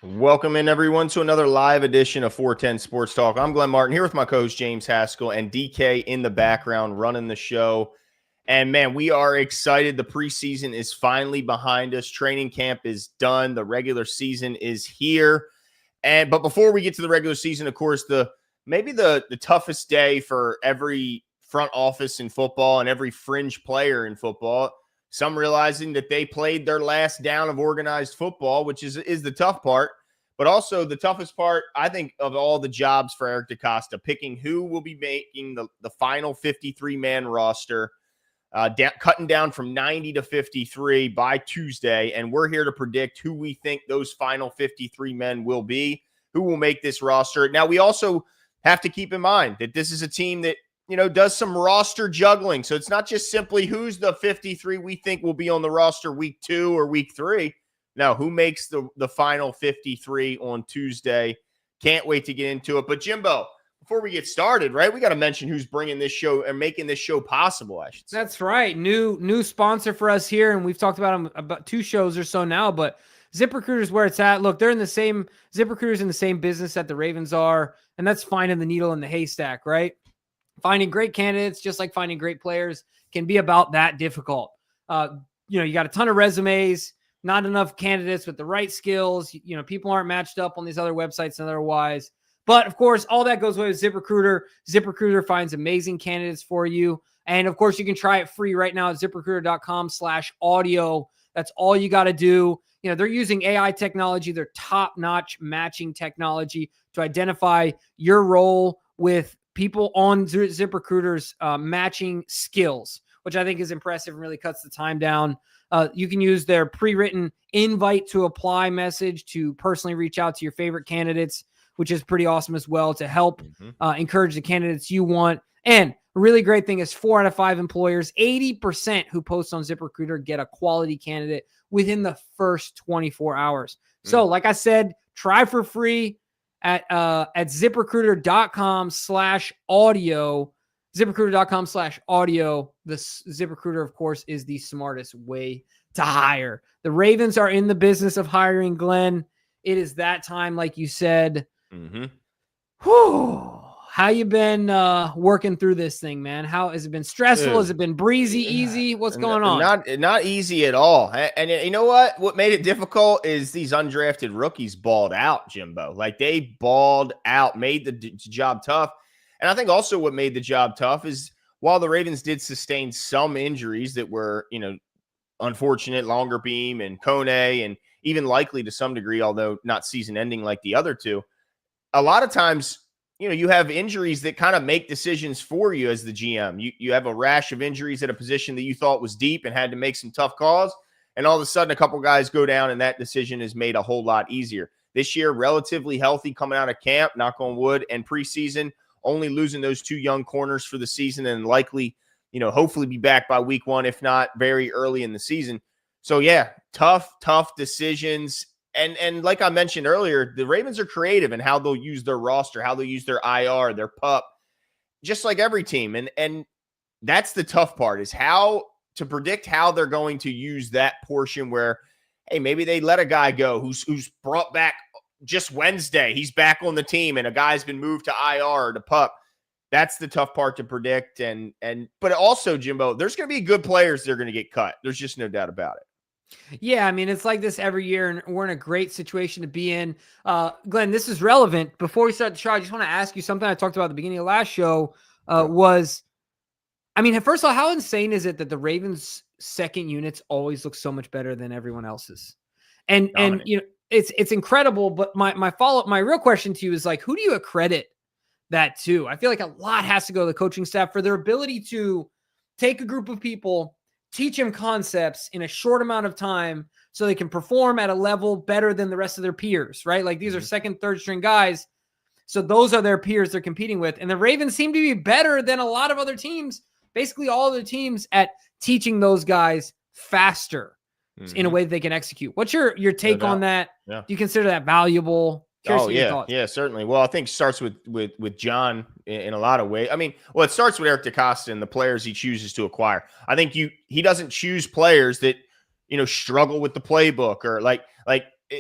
Welcome in, everyone, to another live edition of 410 Sports Talk. I'm Glenn Martin here with my coach, James Haskell, and DK in the background running the show. And, man, we are excited. The preseason is finally behind us. Training camp is done. The regular season is here. But before we get to the regular season, of course, maybe the toughest day for every front office in football and every fringe player in football, some realizing that they played their last down of organized football, which is the tough part. But also the toughest part, I think, of all the jobs for Eric DeCosta, picking who will be making the final 53-man roster, cutting down from 90 to 53 by Tuesday. And we're here to predict who we think those final 53 men will be, who will make this roster. Now, we also have to keep in mind that this is a team that, does some roster juggling. So it's not just simply who's the 53 we think will be on the roster week 2 or week 3. No, who makes the final 53 on Tuesday? Can't wait to get into it. But Jimbo, before we get started, right, we got to mention who's bringing this show and making this show possible, I should say. That's right. New sponsor for us here, and we've talked about them about 2 shows or so now, but ZipRecruiter is where it's at. Look, they're in the same – ZipRecruiter's in the same business that the Ravens are, and that's finding the needle in the haystack, right? Finding great candidates, just like finding great players, can be about that difficult. You got a ton of resumes, not enough candidates with the right skills. People aren't matched up on these other websites and otherwise. But, of course, all that goes away with ZipRecruiter. ZipRecruiter finds amazing candidates for you. And, of course, you can try it free right now at ZipRecruiter.com/audio. That's all you got to do. They're using AI technology, their top-notch matching technology to identify your role with people on ZipRecruiter's matching skills, which I think is impressive and really cuts the time down. You can use their pre-written invite to apply message to personally reach out to your favorite candidates, which is pretty awesome as well, to help encourage the candidates you want. And a really great thing is 4 out of 5 employers, 80% who post on ZipRecruiter get a quality candidate within the first 24 hours. So like I said, try for free at ZipRecruiter.com/audio. ZipRecruiter.com/audio. The ZipRecruiter, of course, is the smartest way to hire. The Ravens are in the business of hiring, Glenn. It is that time, like you said. Whew. How you been working through this thing, man? How has it been stressful? Has it been breezy, easy? What's going on? Not easy at all. And you know what? What made it difficult is these undrafted rookies balled out, Jimbo. Like, they balled out, made the job tough. And I think also what made the job tough is while the Ravens did sustain some injuries that were, unfortunate, longer beam and Kone, and even likely to some degree, although not season ending like the other two, a lot of times, you have injuries that kind of make decisions for you as the GM. You have a rash of injuries at a position that you thought was deep and had to make some tough calls. And all of a sudden, a couple guys go down and that decision is made a whole lot easier. This year, relatively healthy coming out of camp, knock on wood, and preseason, only losing those 2 young corners for the season and likely, hopefully be back by week 1, if not very early in the season. So, yeah, tough decisions. And like I mentioned earlier, the Ravens are creative in how they'll use their roster, how they'll use their IR, their PUP, just like every team. And that's the tough part, is how to predict how they're going to use that portion where, hey, maybe they let a guy go who's brought back just Wednesday. He's back on the team and a guy's been moved to IR or to PUP. That's the tough part to predict. But also, Jimbo, there's going to be good players that are going to get cut. There's just no doubt about it. Yeah, I mean, it's like this every year, and we're in a great situation to be in. Glenn, this is relevant. Before we start the show, I just want to ask you something I talked about at the beginning of last show. First of all, how insane is it that the Ravens' second units always look so much better than everyone else's? And it's incredible. But my follow-up, my real question to you is, like, who do you accredit that to? I feel like a lot has to go to the coaching staff for their ability to take a group of people, teach them concepts in a short amount of time so they can perform at a level better than the rest of their peers, right? Like, these are second, third string guys. So those are their peers they're competing with. And the Ravens seem to be better than a lot of other teams, basically all other teams, at teaching those guys faster in a way that they can execute. What's your take on that? Yeah. Do you consider that valuable? Yeah, certainly. Well, I think it starts with John in a lot of ways. I mean, well, it starts with Eric DeCosta and the players he chooses to acquire. I think he doesn't choose players that struggle with the playbook or like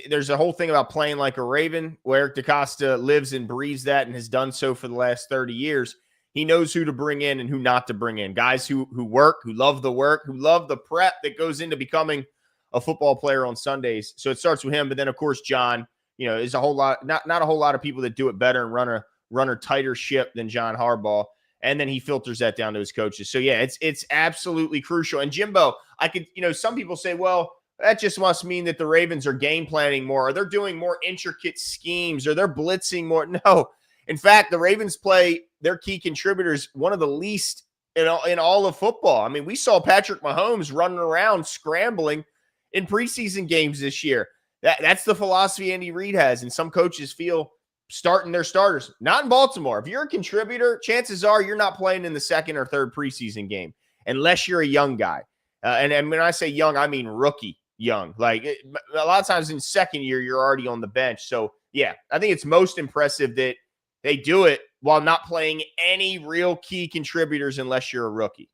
there's a whole thing about playing like a Raven, where Eric DaCosta lives and breathes that and has done so for the last 30 years. He knows who to bring in and who not to bring in. Guys who work, who love the prep that goes into becoming a football player on Sundays. So it starts with him. But then, of course, John, is a whole lot, not a whole lot of people that do it better and run a tighter ship than John Harbaugh. And then he filters that down to his coaches. So, yeah, it's absolutely crucial. And Jimbo, I could, some people say, well, that just must mean that the Ravens are game planning more, or they're doing more intricate schemes, or they're blitzing more. No. In fact, the Ravens play their key contributors one of the least in all of football. I mean, we saw Patrick Mahomes running around scrambling in preseason games this year. That's the philosophy Andy Reid has, and some coaches feel starting their starters. Not in Baltimore. If you're a contributor, chances are you're not playing in the second or third preseason game unless you're a young guy. And when I say young, I mean rookie young. Like a lot of times in second year, you're already on the bench. So, yeah, I think it's most impressive that they do it while not playing any real key contributors unless you're a rookie.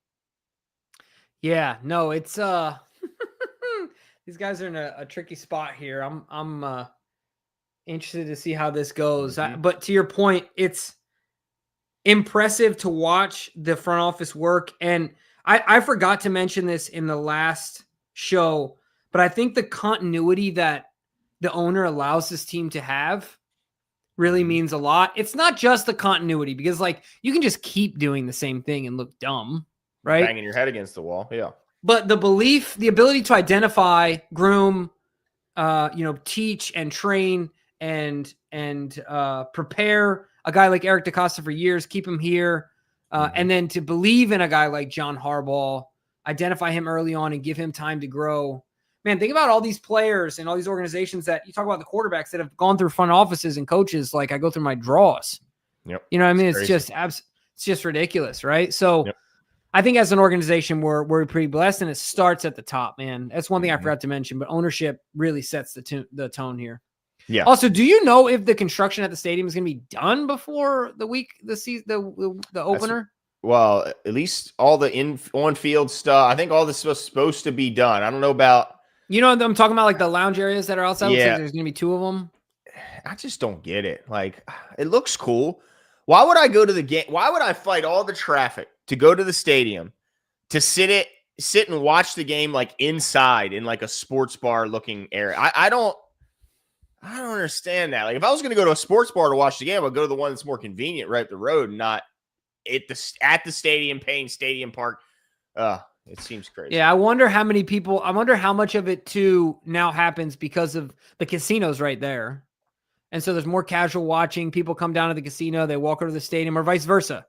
Yeah, no, it's these guys are in a tricky spot here. I'm interested to see how this goes. Mm-hmm. But to your point, it's impressive to watch the front office work. And I forgot to mention this in the last show, but I think the continuity that the owner allows this team to have really means a lot. It's not just the continuity, because you can just keep doing the same thing and look dumb, right? Banging your head against the wall. Yeah. But the belief, the ability to identify, groom, teach and train and prepare a guy like Eric DaCosta for years, keep him here. And then to believe in a guy like John Harbaugh, identify him early on and give him time to grow. Man, think about all these players and all these organizations that you talk about, the quarterbacks that have gone through front offices and coaches. Like, I go through my draws. Yep. You know what I mean? It's just ridiculous, right? So I think as an organization, we're pretty blessed, and it starts at the top, man. That's one thing I forgot to mention, but ownership really sets the tone here. Yeah. Also, do you know if the construction at the stadium is going to be done before the season, the opener? Well, at least all the on-field stuff. I think all this was supposed to be done. I don't know about. I'm talking about like the lounge areas that are outside. Yeah. Looks like there's going to be 2 of them. I just don't get it. Like, it looks cool. Why would I go to the game? Why would I fight all the traffic to go to the stadium to sit and watch the game like inside in like a sports bar looking area? I don't understand that. Like, if I was going to go to a sports bar to watch the game, I'd go to the one that's more convenient right up the road, and not at the stadium, paying stadium park. It seems crazy. Yeah, I wonder how much of it too now happens because of the casinos right there. And so there's more casual watching. People come down to the casino, they walk over to the stadium, or vice versa.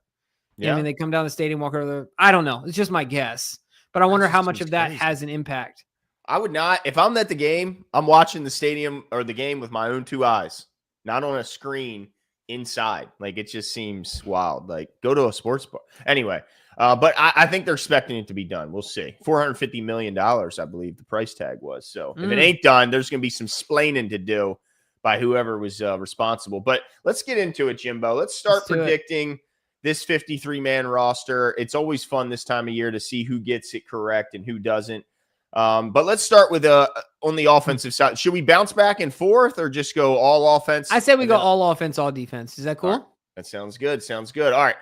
Yeah. I mean, they come down the stadium, walk over I don't know. It's just my guess. But I wonder how much of that has an impact. I would not. If I'm at the game, I'm watching the stadium or the game with my own 2 eyes, not on a screen inside. Like, it just seems wild. Like, go to a sports bar. Anyway, but I think they're expecting it to be done. We'll see. $450 million, I believe the price tag was. So if it ain't done, there's going to be some splaining to do by whoever was responsible. But let's get into it, Jimbo. Let's start predicting this 53-man roster. It's always fun this time of year to see who gets it correct and who doesn't. But let's start with on the offensive side. Should we bounce back and forth or just go all offense? I said we go all offense, all defense. Is that cool? Right. That sounds good. Sounds good. All right.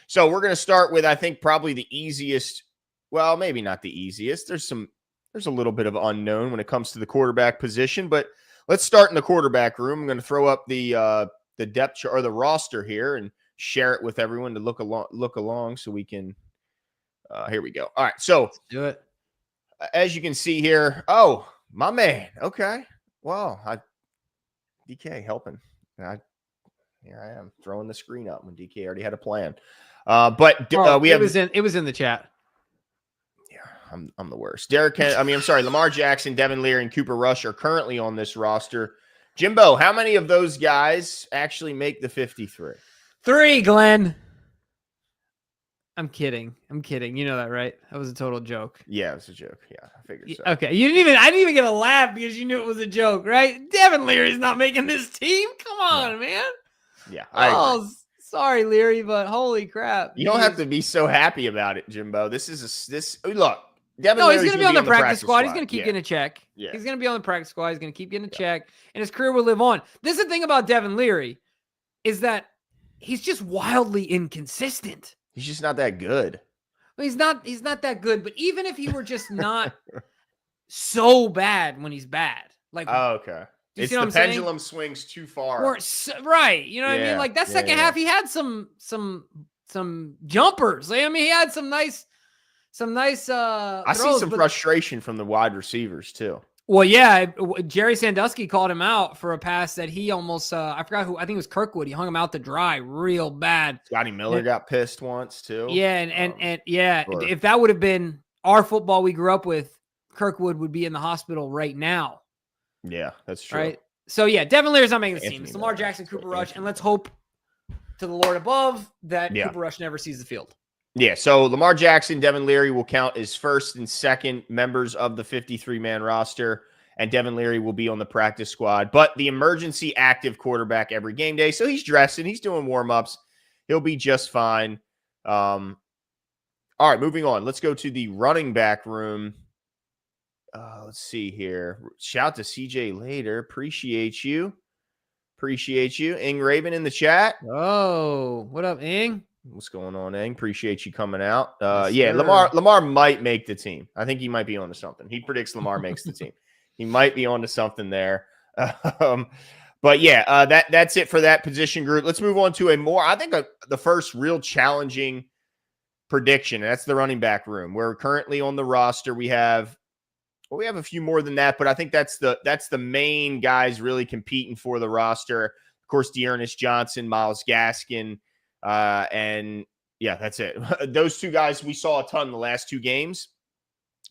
So we're going to start with, I think, probably the easiest. Well, maybe not the easiest. There's a little bit of unknown when it comes to the quarterback position, but let's start in the quarterback room. I'm going to throw up the depth chart or the roster here and share it with everyone to look along so we can. Here we go. All right. So let's do it. As you can see here, oh, my man. Okay. Well, DK helping. Here I am throwing the screen up when DK already had a plan. It was in the chat. Yeah, I'm the worst. Lamar Jackson, Devin Leary, and Cooper Rush are currently on this roster. Jimbo, how many of those guys actually make the 53? 3, Glenn. I'm kidding. You know that, right? That was a total joke. Yeah, it was a joke. Yeah, I figured so. Okay. I didn't even get a laugh because you knew it was a joke, right? Devin Leary's not making this team. Come on, man. Yeah. Sorry, Leary, but holy crap. You don't have to be so happy about it, Jimbo. Look, Devin No, he's Leary's going to be on the practice squad. He's going to keep Yeah. getting a check. Yeah. He's going to be on the practice squad. He's going to keep getting a check, and his career will live on. This is the thing about Devin Leary is that he's just wildly inconsistent. He's just not that good. Well, he's not that good, but even if he were just not so bad when he's bad, like, Oh, okay. It's the pendulum swings too far. Right. You know what I mean? Like that second half, he had some jumpers. I mean, he had some nice I see some frustration from the wide receivers too. Well, yeah, Jerry Sandusky called him out for a pass that he almost I forgot who. I think it was Kirkwood. He hung him out to dry real bad. Scotty Miller got pissed once too. Yeah, and if that would have been our football we grew up with, Kirkwood would be in the hospital right now. Yeah, that's true. Right. So yeah, Devin Leary's not making the team. It's Lamar Jackson, Cooper Rush, and let's hope to the Lord above that Cooper Rush never sees the field. Yeah, so Lamar Jackson, Devin Leary will count as first and second members of the 53-man roster, and Devin Leary will be on the practice squad. But the emergency active quarterback every game day, so he's dressing, he's doing warm-ups. He'll be just fine. All right, moving on. Let's go to the running back room. Let's see here. Shout to CJ later. Appreciate you. Ing Raven in the chat. Oh, what up, Ing? What's going on, Ing? Appreciate you coming out. Yes, yeah, sir. Lamar might make the team. I think he might be onto something. He predicts Lamar makes the team. He might be onto something there. But yeah, that's it for that position group. Let's move on to the first real challenging prediction. That's the running back room. We're currently on the roster. We have a few more than that, but I think that's the main guys really competing for the roster. Of course, Dearness Johnson, Myles Gaskin, and yeah, that's it. Those two guys we saw a ton the last two games,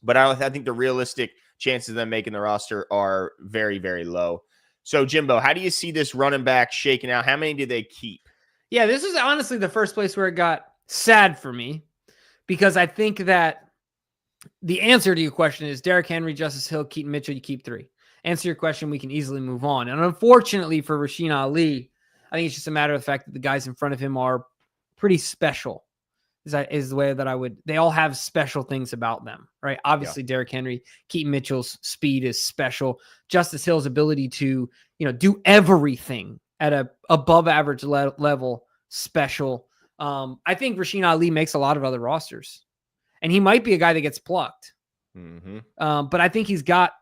but I think the realistic chances of them making the roster are very, very low. So, Jimbo, how do you see this running back shaking out? How many do they keep? Yeah, this is honestly the first place where it got sad for me because I think that the answer to your question is Derrick Henry, Justice Hill, Keaton Mitchell, you keep three. Answer your question, we can easily move on. And unfortunately for Rasheen Ali, I think it's just a matter of the fact that the guys in front of him are pretty special. Is the way that they all have special things about them, right? Obviously, Derrick Henry, Keaton Mitchell's speed is special. Justice Hill's ability to, do everything at a above average level, special. I think Rasheen Ali makes a lot of other rosters, and he might be a guy that gets plucked. Mm-hmm. But I think he's got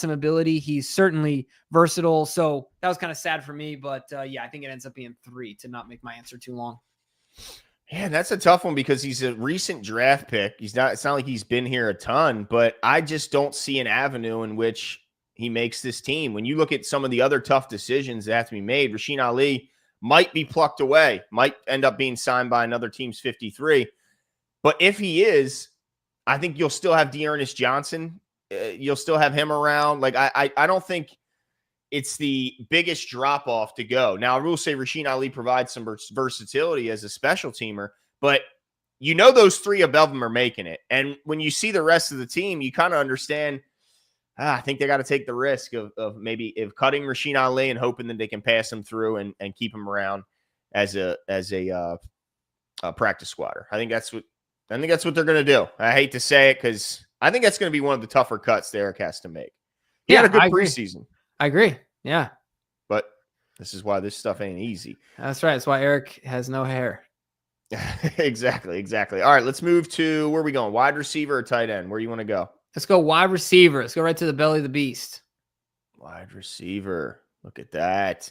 some ability. He's certainly versatile. So that was kind of sad for me, but I think it ends up being 3 to not make my answer too long. Yeah, that's a tough one because he's a recent draft pick. It's not like he's been here a ton, but I just don't see an avenue in which he makes this team. When you look at some of the other tough decisions that have to be made, Rasheen Ali might be plucked away, might end up being signed by another team's 53. But if he is, I think you'll still have Dearness Johnson. You'll still have him around. Like, I don't think it's the biggest drop-off to go. Now, I will say Rasheen Ali provides some versatility as a special teamer, but those 3 above him are making it. And when you see the rest of the team, you kind of understand, I think they got to take the risk of maybe cutting Rasheen Ali and hoping that they can pass him through and keep him around as a practice squatter. I think that's what they're going to do. I hate to say it because I think that's going to be one of the tougher cuts Derek has to make. He had a good preseason. I agree. Yeah. But this is why this stuff ain't easy. That's right. That's why Eric has no hair. Exactly. All right, let's move to where are we going? Wide receiver or tight end? Where do you want to go? Let's go wide receiver. Let's go right to the belly of the beast. Wide receiver. Look at that.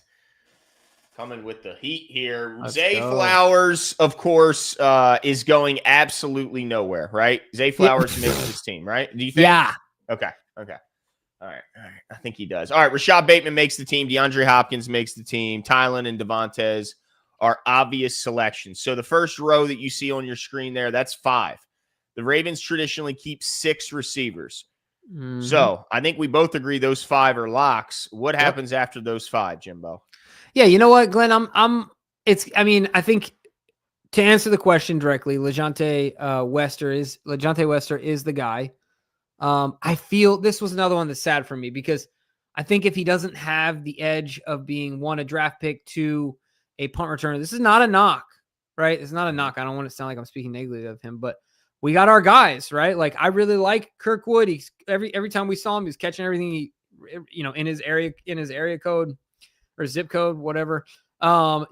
Coming with the heat here. Zay Flowers, of course, is going absolutely nowhere, right? Zay Flowers makes this team, right? Do you think? Yeah. Okay. All right. I think he does. All right. Rashad Bateman makes the team. DeAndre Hopkins makes the team. Tylen and Devontae are obvious selections. So the first row that you see on your screen there, that's 5. The Ravens traditionally keep 6 receivers. Mm-hmm. So I think we both agree those 5 are locks. What happens after those 5, Jimbo? Yeah, you know what, Glenn? I think to answer the question directly, LeJounte Wester is the guy. I feel this was another one that's sad for me because I think if he doesn't have the edge of being 1, a draft pick, 2, a punt returner, this is not a knock, right? It's not a knock. I don't want to sound like I'm speaking negatively of him, but we got our guys, right? Like I really like Kirkwood. He's every time we saw him, he's catching everything in his area code or zip code, whatever.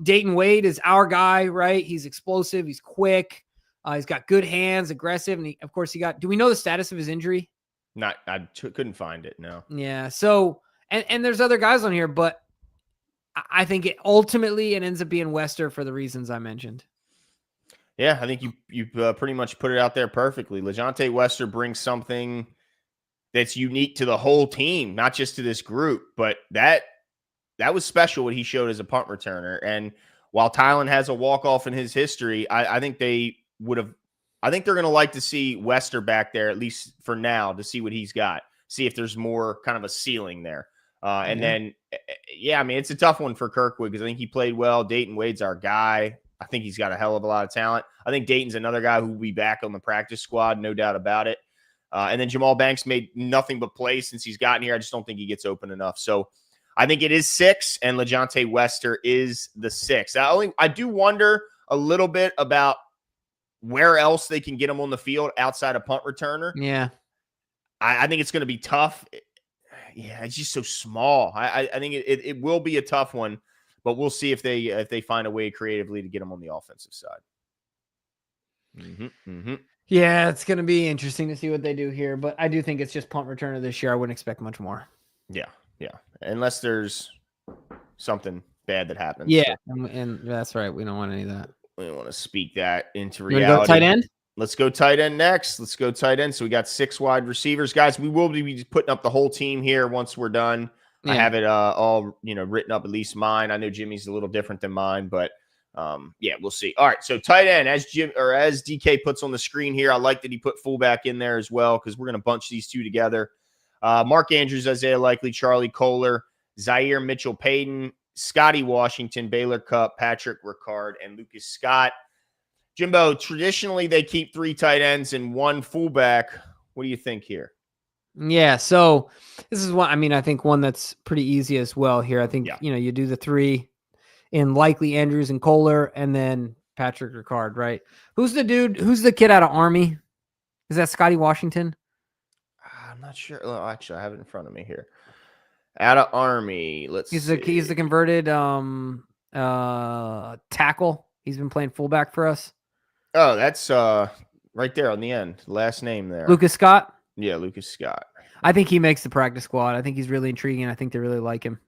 Dayton Wade is our guy, right? He's explosive, he's quick, he's got good hands, aggressive, and of course do we know the status of his injury? Couldn't find it. No. Yeah. So, and there's other guys on here, but I think it ends up being Wester for the reasons I mentioned. Yeah, I think you pretty much put it out there perfectly. LeJontay Wester brings something that's unique to the whole team, not just to this group, but that was special what he showed as a punt returner. And while Tylen has a walk-off in his history, I think they're going to like to see Wester back there, at least for now, to see what he's got, see if there's more kind of a ceiling there. Then, I mean, it's a tough one for Kirkwood because I think he played well. Dayton Wade's our guy. I think he's got a hell of a lot of talent. I think Dayton's another guy who will be back on the practice squad, no doubt about it. And then Jamal Banks made nothing but plays since he's gotten here. I just don't think he gets open enough. So I think it is 6, and LeJontay Wester is the 6. I do wonder a little bit about where else they can get him on the field outside of punt returner. Yeah. I think it's going to be tough. Yeah, it's just so small. I think it will be a tough one, but we'll see if they find a way creatively to get him on the offensive side. Yeah, it's going to be interesting to see what they do here, but I do think it's just punt returner this year. I wouldn't expect much more. Yeah. Unless there's something bad that happens. Yeah, and that's right. We don't want any of that. We don't want to speak that into reality. reality. Go tight end? Let's go tight end next. So we got 6 wide receivers. Guys, we will be putting up the whole team here once we're done. Yeah. I have it all, written up, at least mine. I know Jimmy's a little different than mine, but we'll see. All right, so tight end, as DK puts on the screen here, I like that he put fullback in there as well because we're going to bunch these two together. Mark Andrews, Isaiah Likely, Charlie Kohler, Zaire Mitchell-Payton, Scotty Washington, Baylor Cupp, Patrick Ricard, and Lucas Scott. Jimbo, traditionally they keep 3 tight ends and 1 fullback. What do you think here? Yeah, so this is one. I mean, I think one that's pretty easy as well here. I think you do the 3 in Likely, Andrews, and Kohler, and then Patrick Ricard, right? Who's the kid out of Army? Is that Scotty Washington? I'm not sure. Oh, actually, I have it in front of me here. Out of Army, he's the converted tackle. He's been playing fullback for us. Oh, that's right there on the end. Last name there. Lucas Scott? Yeah, Lucas Scott. I think he makes the practice squad. I think he's really intriguing. I think they really like him.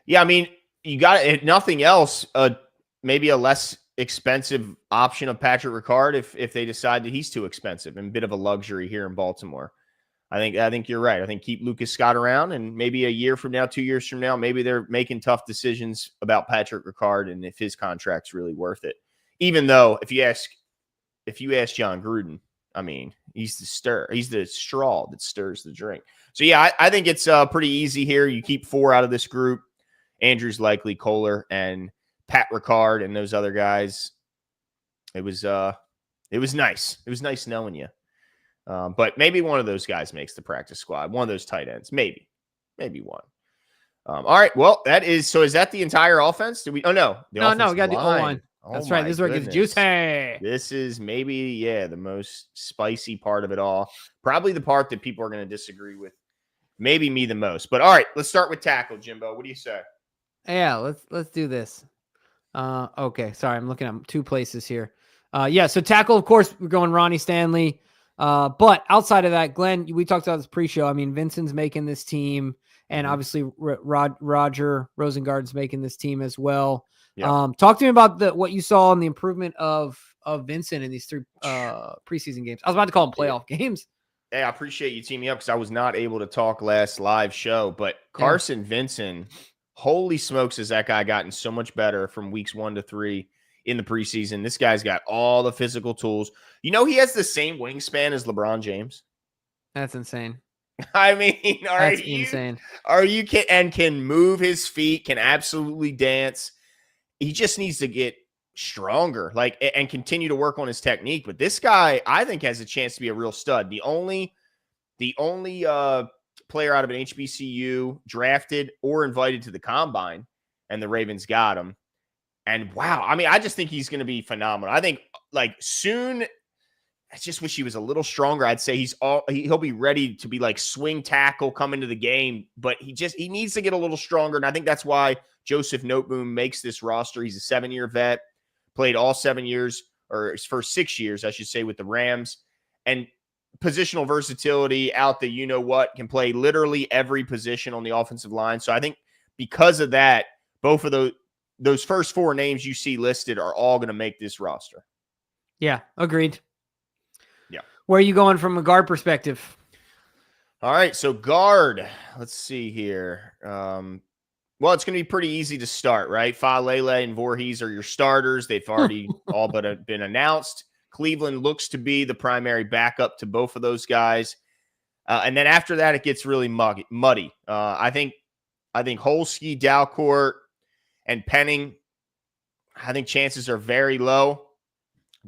Yeah, I mean, you got it. Nothing else. Maybe a less expensive option of Patrick Ricard if they decide that he's too expensive and a bit of a luxury here in Baltimore. I think you're right. I think keep Lucas Scott around, and maybe a year from now, 2 years from now, maybe they're making tough decisions about Patrick Ricard and if his contract's really worth it. Even though if you ask John Gruden, I mean, he's the straw that stirs the drink. So yeah, I think it's pretty easy here. You keep 4 out of this group: Andrews, Likely, Kohler, and Pat Ricard, and those other guys. It was nice. It was nice knowing you. But maybe one of those guys makes the practice squad. One of those tight ends, maybe one. All right. Well, is that the entire offense? Did we? Oh no, no, we got the O-line. That's right. This is where it gets juicy. This is maybe the most spicy part of it all. Probably the part that people are going to disagree with. Maybe me the most. But all right, let's start with tackle, Jimbo. What do you say? Yeah, let's do this. Okay. Sorry, I'm looking at 2 places here. So tackle, of course, we're going Ronnie Stanley. But outside of that, Glenn, we talked about this pre-show. I mean, Vincent's making this team, and obviously Roger Rosengard's making this team as well. Yep. Talk to me about what you saw in the improvement of Vincent in these 3 preseason games. I was about to call them playoff games. Hey, I appreciate you teaming me up because I was not able to talk last live show, but Carson Vincent, holy smokes, has that guy gotten so much better from weeks 1 to 3 in the preseason. This guy's got all the physical tools. He has the same wingspan as LeBron James. That's insane. I mean, that's insane. Can move his feet, can absolutely dance. He just needs to get stronger, and continue to work on his technique. But this guy, I think, has a chance to be a real stud. The only player out of an HBCU drafted or invited to the combine, and the Ravens got him. And wow, I mean, I just think he's going to be phenomenal. I think soon, I just wish he was a little stronger. I'd say he'll be ready to be like swing tackle come into the game, but he needs to get a little stronger. And I think that's why Joseph Noteboom makes this roster. He's a 7-year vet, played all 7 years, or his first 6 years, I should say, with the Rams. And positional versatility out the you-know-what, can play literally every position on the offensive line. So I think because of that, both of those first 4 names you see listed are all going to make this roster. Yeah, agreed. Yeah. Where are you going from a guard perspective? All right, so guard. Let's see here. Well, it's going to be pretty easy to start, right? Faalele and Voorhees are your starters. They've already all but been announced. Cleveland looks to be the primary backup to both of those guys. And then after that, it gets really muddy. I think Holski, Dalcourt, and Penning, I think chances are very low.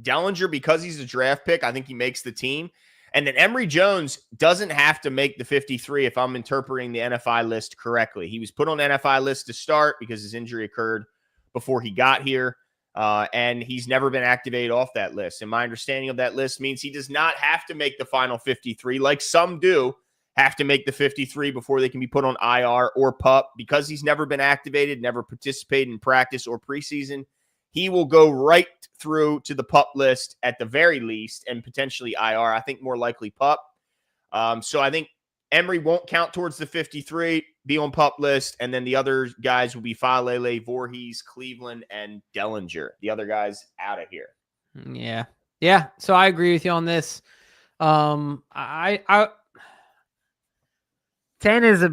Dellinger, because he's a draft pick, I think he makes the team. And then Emory Jones doesn't have to make the 53 if I'm interpreting the NFI list correctly. He was put on the NFI list to start because his injury occurred before he got here. And he's never been activated off that list. And my understanding of that list means he does not have to make the final 53, like some do have to make the 53 before they can be put on IR or PUP. Because he's never been activated, never participated in practice or preseason, he will go right through to the PUP list at the very least, and potentially IR. I think more likely PUP. So I think Emory won't count towards the 53, be on PUP list, and then the other guys will be Faalele, Voorhees, Cleveland, and Dellinger. The other guys out of here. Yeah. So I agree with you on this. 10 is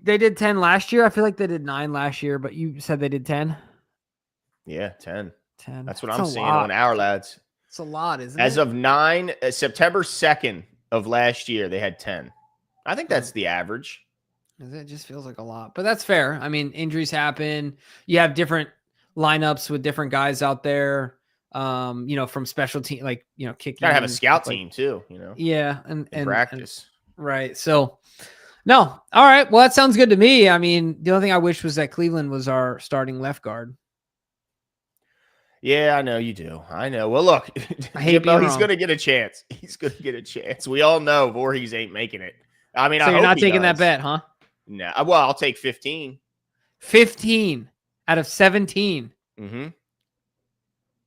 they did 10 last year. I feel like they did 9 last year, but you said they did 10. Yeah, 10. 10. That's what I'm seeing on our lads. It's a lot, isn't it? As of September 2nd of last year, they had 10. I think that's the average. It just feels like a lot, but that's fair. I mean, injuries happen. You have different lineups with different guys out there. From special team, like, kicking. Gotta have a scout team too, Yeah. And practice. Right. So, no. All right. Well, that sounds good to me. I mean, the only thing I wish was that Cleveland was our starting left guard. Yeah, I know you do. I know. Well, look, Jimbo, he's going to get a chance. He's going to get a chance. We all know Voorhees ain't making it. I mean, so you're not taking that bet, huh? No. Well, I'll take 15. 15 out of 17. Mm-hmm.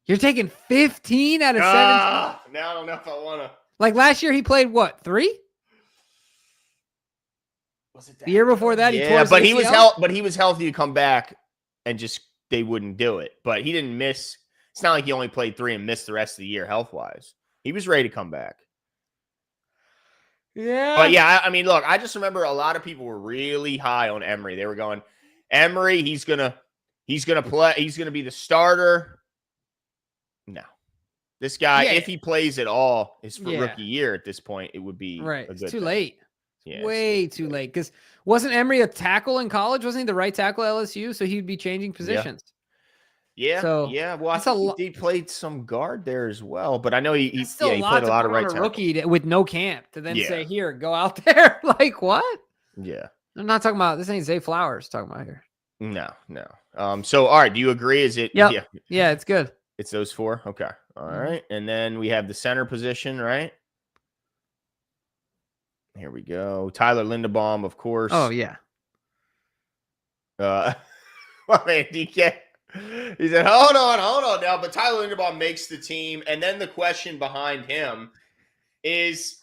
You're taking 15 out of 17? Now I don't know if I want to. Like last year, he played what, 3? Was it that? The year before that, he tore his but ACL? he was healthy to come back, and just they wouldn't do it. But he didn't miss. It's not like he only played 3 and missed the rest of the year health-wise. He was ready to come back. Yeah. But yeah, I mean, look, I just remember a lot of people were really high on Emory. They were going, Emory, he's gonna play, he's gonna be the starter. No. This guy, if he plays at all, is for rookie year at this point, it would be right. A good it's too thing. Late. Yeah, way too late. Because wasn't Emory a tackle in college? Wasn't he the right tackle at LSU? So he'd be changing positions. Yeah. So yeah. Well, I think he played some guard there as well, but I know he played a lot of right tackle. Rookie with no camp to then say, here, go out there. Like what? Yeah. I'm not talking about, this ain't Zay Flowers talking about here. No. So, all right. Do you agree? Is it? Yep. Yeah, it's good. It's those 4. Okay. All right. And then we have the center position, right? Here we go. Tyler Linderbaum, of course. Oh, yeah. Well, man, DK. He said, hold on now. But Tyler Linderbaum makes the team. And then the question behind him is,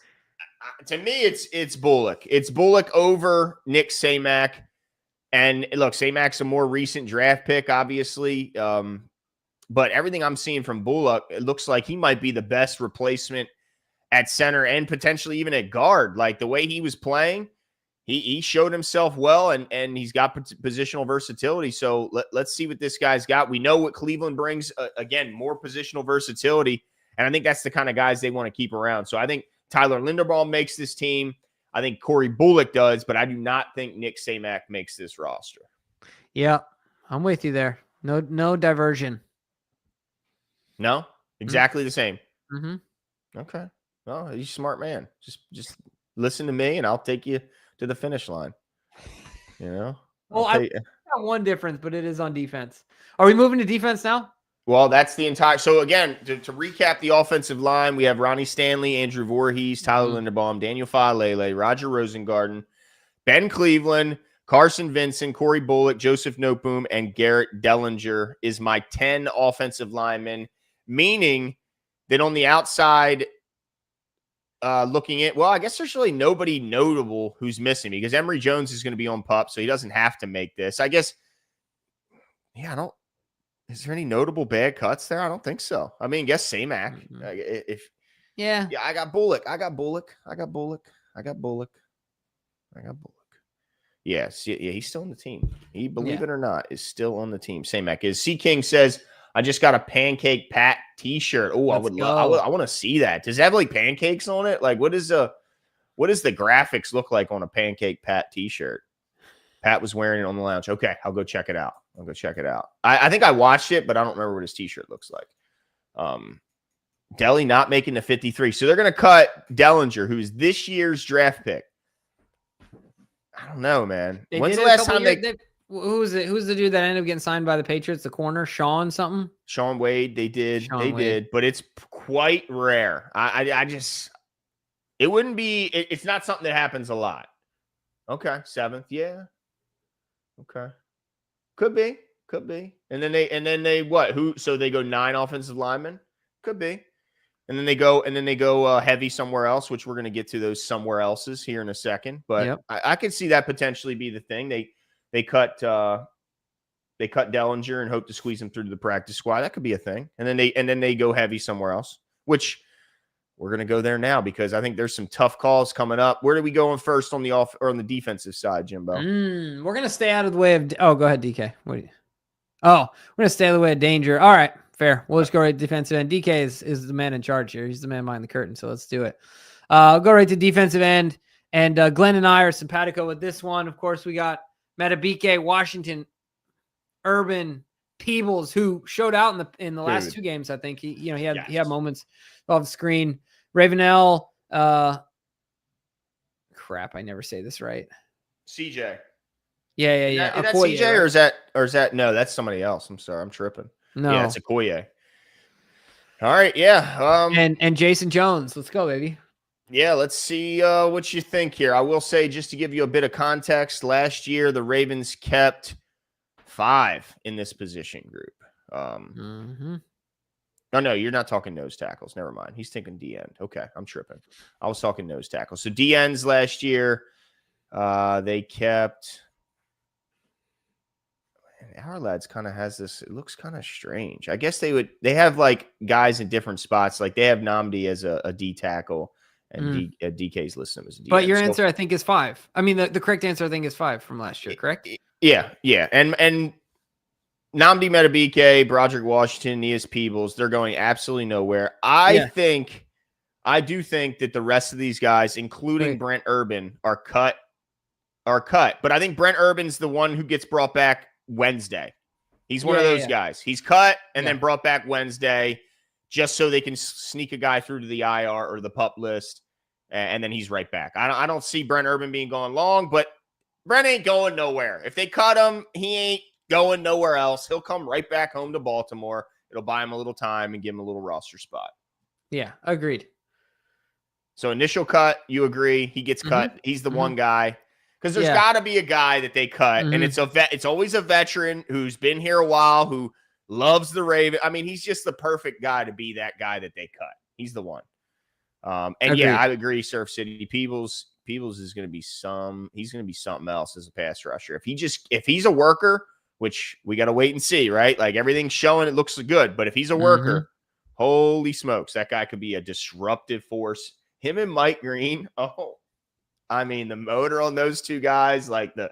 to me, it's Bullock. It's Bullock over Nick Samac. And look, Samac's a more recent draft pick, obviously. But everything I'm seeing from Bullock, it looks like he might be the best replacement at center and potentially even at guard. Like the way he was playing, he showed himself well, and he's got positional versatility. So let's see what this guy's got. We know what Cleveland brings. Again, more positional versatility. And I think that's the kind of guys they want to keep around. So I think Tyler Linderbaum makes this team. I think Corey Bullock does, but I do not think Nick Samac makes this roster. Yeah, I'm with you there. No diversion. No? Exactly the same. Mm-hmm. Okay. Well, he's a smart man. Just listen to me, and I'll take you to the finish line. Well, I got one difference, but it is on defense. Are we moving to defense now? Well, that's the entire. So again, to recap the offensive line, we have Ronnie Stanley, Andrew Voorhees, Tyler Linderbaum, Daniel Falele, Roger Rosengarten, Ben Cleveland, Carson Vincent, Corey Bullock, Joseph Noteboom, and Garrett Dellinger is my 10 offensive linemen, meaning that on the outside, looking at, well, I guess there's really nobody notable who's missing because Emory Jones is going to be on PUP, so he doesn't have to make this. I guess, yeah, I don't. Is there any notable bad cuts there? I don't think so. I mean, guess Samac. Yeah, I got Bullock. Yes, yeah, he's still on the team. He, believe it or not, is still on the team. Samac is. C King says, I just got a Pancake Pat T-shirt. Oh, I want to see that. Does it have like pancakes on it? Like, what does the graphics look like on a Pancake Pat T-shirt? Pat was wearing it on the lounge. Okay, I'll go check it out. I think I watched it, but I don't remember what his T-shirt looks like. Delly not making the 53. So they're going to cut Dellinger, who's this year's draft pick. I don't know, man. When's the last time who's the dude that ended up getting signed by the Patriots, the corner? Sean something? Sean Wade. They did. But it's quite rare. I just, it wouldn't be, it's not something that happens a lot. Okay. 7th. Yeah. Okay. Could be. And then they what? So they go 9 offensive linemen? Could be. And then they go heavy somewhere else, which we're going to get to those somewhere else's here in a second. But I could see that potentially be the thing. They cut Dellinger and hope to squeeze him through to the practice squad. That could be a thing. And then they go heavy somewhere else, which we're going to go there now because I think there's some tough calls coming up. Where do we go on first on the on the defensive side, Jimbo? We're going to stay out of the way of. Oh, go ahead, DK. What do you? Oh, we're going to stay out of the way of danger. All right. Fair. We'll just go right to defensive end. DK is the man in charge here. He's the man behind the curtain, so let's do it. I'll go right to defensive end, and Glenn and I are simpatico with this one. Of course, we got Madubuike, Washington, Urban, Peebles, who showed out in the last 2 games. I think he had moments off the screen. Ravenel, crap, I never say this right. CJ. Yeah. Is that CJ right? or is that no? That's somebody else. I'm sorry, I'm tripping. No, yeah, it's Okoye. All right, yeah. And Jason Jones. Let's go, baby. Yeah, let's see what you think here. I will say, just to give you a bit of context, last year the Ravens kept 5 in this position group. Oh, no, you're not talking nose tackles. Never mind. He's thinking D-end. Okay, I'm tripping. I was talking nose tackles. So D-ends last year, they kept... Our lads kind of has this. It looks kind of strange. I guess they have like guys in different spots. Like they have Namdi as a D tackle, and DK's listed as a D. But your answer, I think, is 5. I mean, the correct answer, I think, is 5 from last year. Correct? Yeah. And Namdi Madubuike, Broderick Washington, Neas Peebles, they're going absolutely nowhere. I do think that the rest of these guys, including Brent Urban, are cut. But I think Brent Urban's the one who gets brought back Wednesday. He's one of those guys. He's cut and then brought back Wednesday just so they can sneak a guy through to the IR or the PUP list, and then he's right back. I don't see Brent Urban being going long, but Brent ain't going nowhere. If they cut him, he ain't going nowhere else. He'll come right back home to Baltimore. It'll buy him a little time and give him a little roster spot. Yeah, agreed. So initial cut, you agree. He gets cut. He's the one guy. Because there's got to be a guy that they cut, and it's always a veteran who's been here a while, who loves the Ravens. I mean, he's just the perfect guy to be that guy that they cut. He's the one. And I agree. Surf City Peebles is going to be he's going to be something else as a pass rusher. If he's a worker, which we got to wait and see, right? Like everything's showing, it looks good. But if he's a worker, holy smokes, that guy could be a disruptive force. Him and Mike Green. Oh. I mean, the motor on those 2 guys, like the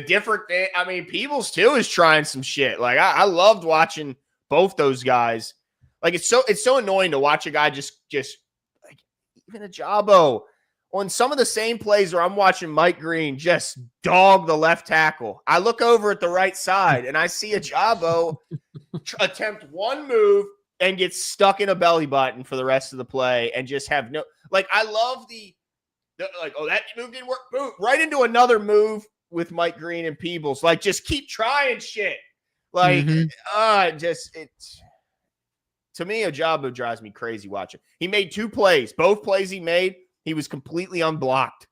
different thing. I mean, Peebles too is trying some shit. Like I loved watching both those guys. Like it's so annoying to watch a guy just like even a Jabo on some of the same plays where I'm watching Mike Green just dog the left tackle. I look over at the right side and I see a Jabo attempt one move and get stuck in a belly button for the rest of the play and just have no, like, I love like, oh, that move didn't work. Boom, right into another move with Mike Green and Peebles. Like, just keep trying shit. Like, to me, Ojabo drives me crazy watching. He made 2 plays. Both plays he made, he was completely unblocked.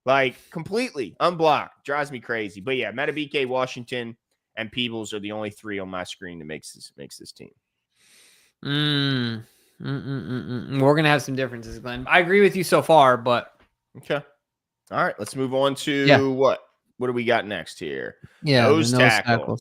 Like, completely unblocked. Drives me crazy. But yeah, Matabike, Washington, and Peebles are the only 3 on my screen that makes this team. We're going to have some differences, Glenn. I agree with you so far, but. Okay. All right, let's move on to what? What do we got next here? Yeah, nose tackle.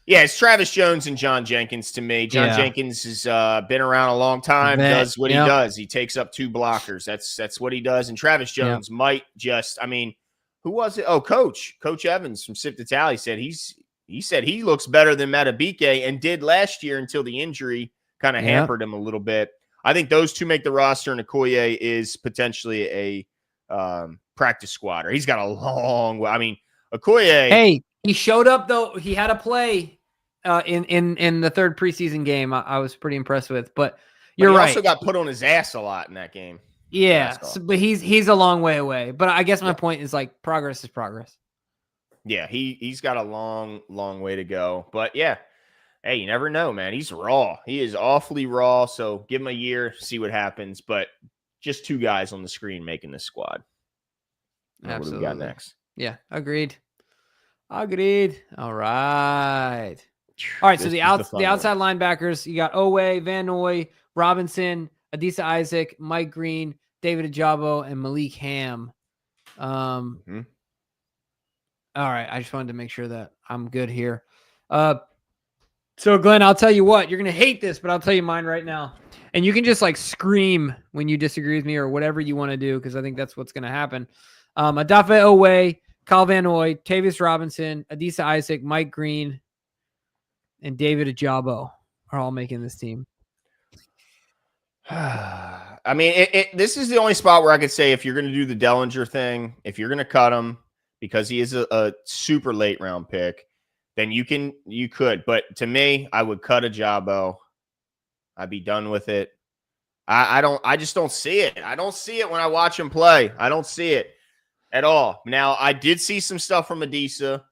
Yeah, it's Travis Jones and John Jenkins to me. John Jenkins has been around a long time, does what he does. He takes up 2 blockers. That's what he does. And Travis Jones might just, I mean, who was it? Oh, Coach Evans from Sip to Tally said he said he looks better than Matabike and did last year until the injury kind of hampered him a little bit. I think those 2 make the roster, and Okoye is potentially a practice squatter. He's got a long way. I mean, Okoye. Hey, he showed up though. He had a play in the 3rd preseason game. I was pretty impressed with. But you're right. He also got put on his ass a lot in that game. Yeah, but he's a long way away. But I guess my point is, like, progress is progress. Yeah, he's got a long way to go. But yeah, hey, you never know, man. He's raw. He is awfully raw. So give him a year, see what happens. But just 2 guys on the screen making this squad. Absolutely. What do we got next? Yeah, agreed. All right. So the outside linebackers, you got Owe, Van Noy, Robinson, Adisa Isaac, Mike Green, David Ojabo, and Malik Ham. All right. I just wanted to make sure that I'm good here. So Glenn, I'll tell you what, you're going to hate this, but I'll tell you mine right now. And you can just like scream when you disagree with me or whatever you want to do, because I think that's what's going to happen. Adafe Owe, Kyle Van Noy, Tavius Robinson, Adisa Isaac, Mike Green, and David Ojabo are all making this team. I mean, this is the only spot where I could say if you're going to do the Dellinger thing, if you're going to cut him because he is a super late round pick, then you could. But to me, I would cut Ojabo. I'd be done with it. I just don't see it. I don't see it when I watch him play. I don't see it at all. Now, I did see some stuff from Adisa.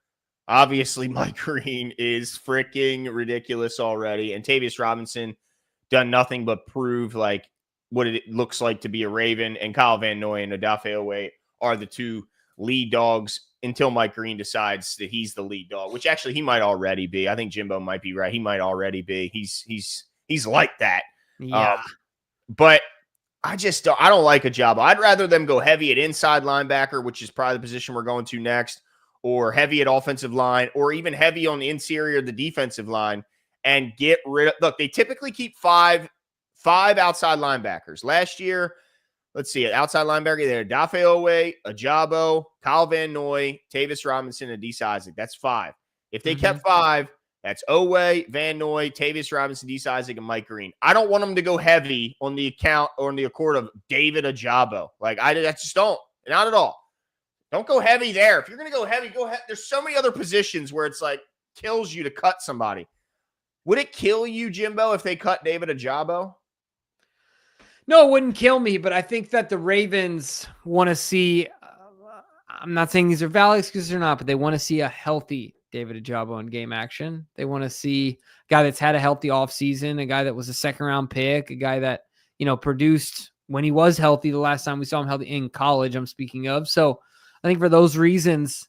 Obviously, Mike Green is freaking ridiculous already. And Tavius Robinson done nothing but prove like what it looks like to be a Raven. And Kyle Van Noy and Adafe Owe are the 2 lead dogs until Mike Green decides that he's the lead dog, which actually he might already be. I think Jimbo might be right. He might already be. He's like that. Yeah. But I don't like Ojabo. I'd rather them go heavy at inside linebacker, which is probably the position we're going to next, or heavy at offensive line, or even heavy on the interior of the defensive line, and get rid of. Look, they typically keep five outside linebackers. Last year, let's see, outside linebacker, they had Adafe Owe, Ojabo, Kyle Van Noy, Tavius Robinson, and Adisa Isaac. That's 5. If they kept 5, that's Owe, Van Noy, Tavius Robinson, Adisa Isaac, and Mike Green. I don't want them to go heavy on the account or on the accord of David Ojabo. Like, I just don't. Not at all. Don't go heavy there. If you're going to go heavy, go ahead. There's so many other positions where it's like kills you to cut somebody. Would it kill you, Jimbo, if they cut David Ojabo? No, it wouldn't kill me, but I think that the Ravens want to see, I'm not saying these are valid excuses or not, but they want to see a healthy David Ojabo in game action. They want to see a guy that's had a healthy offseason, a guy that was a 2nd-round pick, a guy that, produced when he was healthy the last time we saw him healthy in college, I'm speaking of. So I think for those reasons,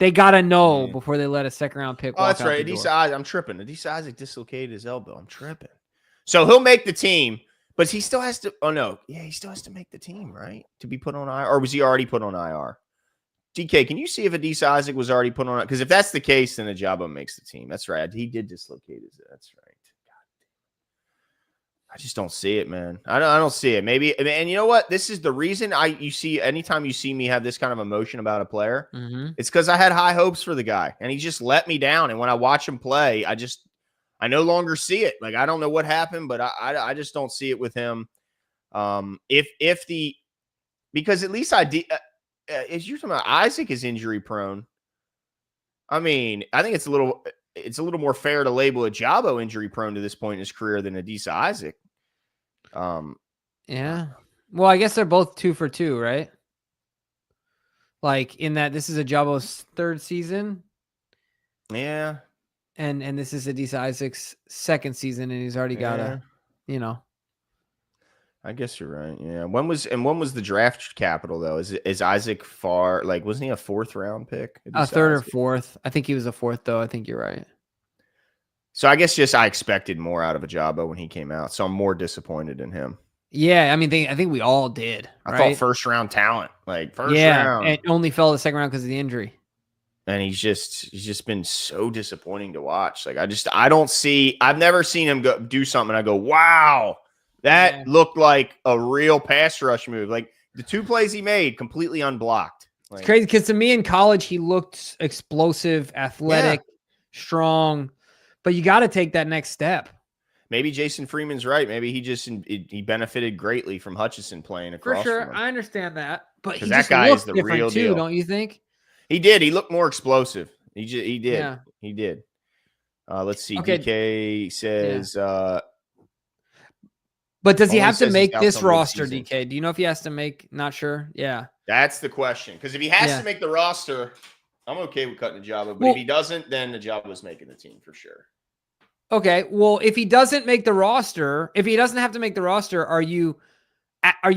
they got to know before they let a 2nd-round pick walk that's out right. the door. Adisa Isaac, I'm tripping. Adisa Isaac dislocated his elbow. I'm tripping. So he'll make the team. But he still has to – oh, no. Yeah, he still has to make the team, right, to be put on IR? Or was he already put on IR? DK, can you see if Adisa Isaac was already put on – because if that's the case, then Ojabo makes the team. That's right. He did dislocate his – that's right. God, I just don't see it, man. I don't see it. Maybe – and you know what? This is the reason you see – anytime you see me have this kind of emotion about a player, it's because I had high hopes for the guy, and he just let me down. And when I watch him play, I no longer see it. Like, I don't know what happened, but I just don't see it with him. Because at least as you're talking about, Isaac is injury prone. I mean, I think it's a little more fair to label Ojabo injury prone to this point in his career than Adisa Isaac. Yeah. Well, I guess they're both 2 for 2, right? Like in that this is Ojabo's 3rd season. Yeah. and this is Adisa Isaac's second season, and he's already got a, I guess you're right. Yeah. When was the draft capital though? Is Isaac far? Like, wasn't he a 4th round pick? A third or fourth. I think he was a 4th though. I think you're right. So I guess just I expected more out of Ajabo when he came out, so I'm more disappointed in him. Yeah, I mean, I think we all did. I thought first round talent, like first round. It only fell the second round because of the injury. And he's just been so disappointing to watch. Like I've never seen him do something. I go, wow, that looked like a real pass rush move. Like the 2 plays he made, completely unblocked. Like, it's crazy because to me in college he looked explosive, athletic, strong, but you got to take that next step. Maybe Jason Freeman's right. Maybe he benefited greatly from Hutchinson playing across. For sure, from him. I understand that, but he that guy is the real too, deal, don't you think? He did. He looked more explosive. He did. Yeah. He did. Let's see. Okay. DK says. But does he have to make this roster, DK? Do you know if he has to make? Not sure. Yeah. That's the question. Because if he has to make the roster, I'm okay with cutting Ajabo. But if he doesn't, then Ajabo's making the team for sure. Okay. Well, if he doesn't make the roster, if he doesn't have to make the roster, are you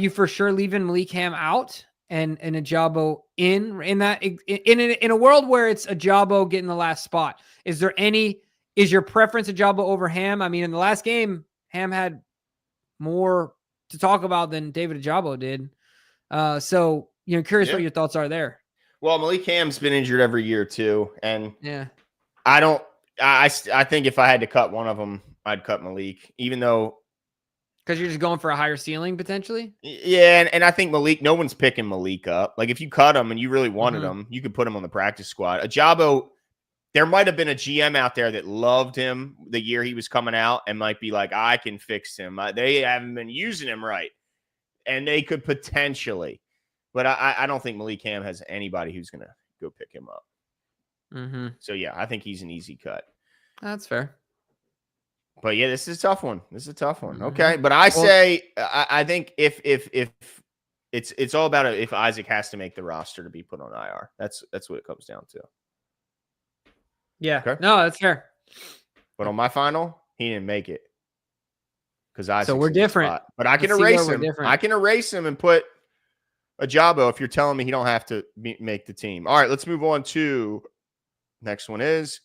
for sure leaving Malik Ham out and Ajabo in a world where it's Ajabo getting the last spot? Is your preference Ajabo over Ham? I mean, in the last game, Ham had more to talk about than David Ajabo did. So, curious what your thoughts are there. Well, Malik Ham's been injured every year too. And I think if I had to cut one of them, I'd cut Malik, even though. Because you're just going for a higher ceiling potentially? Yeah, and I think Malik, no one's picking Malik up. Like if you cut him and you really wanted him, you could put him on the practice squad. Ajabo, there might have been a GM out there that loved him the year he was coming out and might be like, I can fix him. They haven't been using him right. And they could potentially. But I don't think Malik Ham has anybody who's going to go pick him up. Mm-hmm. So, yeah, I think he's an easy cut. That's fair. But, yeah, this is a tough one. Mm-hmm. Okay. But I think if it's all about if Isaac has to make the roster to be put on IR. That's what it comes down to. Yeah. Okay. No, that's fair. But on my final, he didn't make it. So we're different. But I can erase him. I can erase him and put Ajabo if you're telling me he don't have to make the team. All right, let's move on to next one is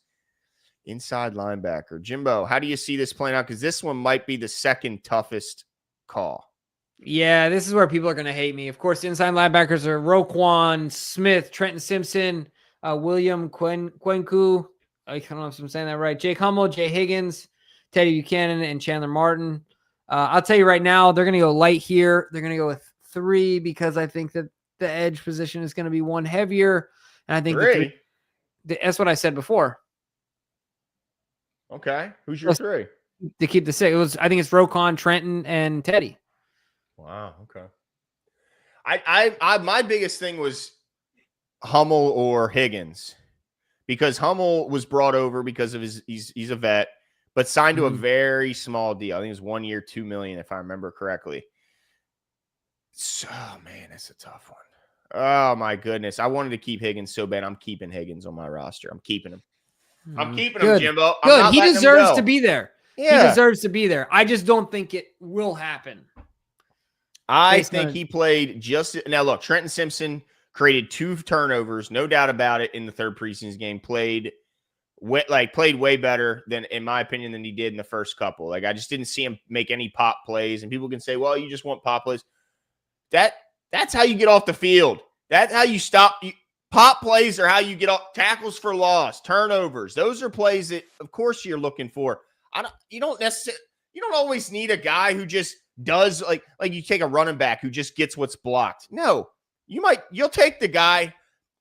inside linebacker. Jimbo, how do you see this playing out? Because this one might be the second toughest call. Yeah, this is where people are going to hate me. Of course, inside linebackers are Roquan Smith, Trenton Simpson, William Kwenku. I don't know if I'm saying that right. Jake Hummel, Jay Higgins, Teddy Buchanan, and Chandler Martin. I'll tell you right now, they're going to go light here. They're going to go with 3 because I think that the edge position is going to be 1 heavier. And I think 3. That's what I said before. Okay. Who's your 3? To keep the 6. I think it's Roquan, Trenton, and Teddy. Wow. Okay. I my biggest thing was Hummel or Higgins, because Hummel was brought over because of he's a vet, but signed to a very small deal. I think it was 1 year, $2 million, if I remember correctly. So, man, that's a tough one. Oh my goodness. I wanted to keep Higgins so bad. I'm keeping Higgins on my roster. I'm keeping him. I'm keeping him, Jimbo. Good. He deserves to be there. Yeah. He deserves to be there. I just don't think it will happen. I think he played now. Look, Trenton Simpson created 2 turnovers, no doubt about it, in the 3rd preseason game. Played way better than, in my opinion, than he did in the first couple. Like, I just didn't see him make any pop plays. And people can say, well, you just want pop plays. That's how you get off the field. That's how you stop. Pop plays are how you get off. Tackles for loss, turnovers. Those are plays that, of course, you're looking for. You don't always need a guy who just does like you take a running back who just gets what's blocked. No, you'll take the guy